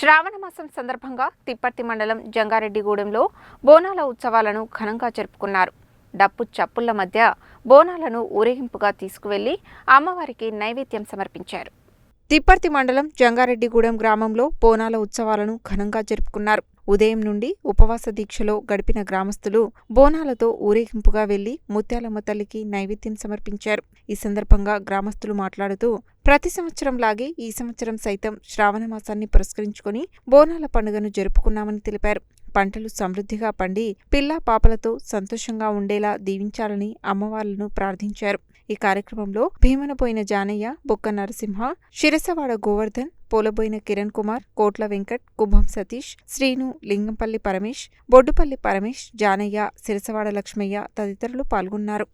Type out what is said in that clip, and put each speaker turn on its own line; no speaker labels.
శ్రావణ మాసం సందర్భంగా తిప్పర్తి మండలం జంగారెడ్డిగూడెంలో బోనాల ఉత్సవాలను ఘనంగా జరుపుకున్నారు. డప్పు చప్పుళ్ల మధ్య బోనాలను ఊరేగింపుగా తీసుకువెళ్లి అమ్మవారికి నైవేద్యం సమర్పించారు. తిప్పర్తి మండలం జంగారెడ్డిగూడెం గ్రామంలో బోనాల ఉత్సవాలను ఘనంగా జరుపుకున్నారు. ఉదయం నుండి ఉపవాస దీక్షలో గడిపిన గ్రామస్తులు బోనాలతో ఊరేగింపుగా వెళ్లి ముత్యాలమ్మ తల్లికి నైవేద్యం సమర్పించారు. ఈ సందర్భంగా గ్రామస్తులు మాట్లాడుతూ ప్రతి సంవత్సరంలాగే ఈ సంవత్సరం సైతం శ్రావణ మాసాన్ని పురస్కరించుకొని బోనాల పండుగను జరుపుకున్నామని తెలిపారు. పంటలు సమృద్ధిగా పండి పిల్లా పాపలతో సంతోషంగా ఉండేలా దీవించాలని అమ్మవార్లను ప్రార్థించారు. ఈ కార్యక్రమంలో భీమనబోయిన జానయ్య, బొక్క నరసింహ, శిరసవాడ గోవర్ధన్, పోలబోయిన కిరణ్ కుమార్, కోట్ల వెంకట్, కుంభం సతీష్, శ్రీను, లింగంపల్లి పరమేష్, బొడ్డుపల్లి పరమేష్, జానయ్య, శిరసవాడ లక్ష్మయ్య తదితరులు పాల్గొన్నారు.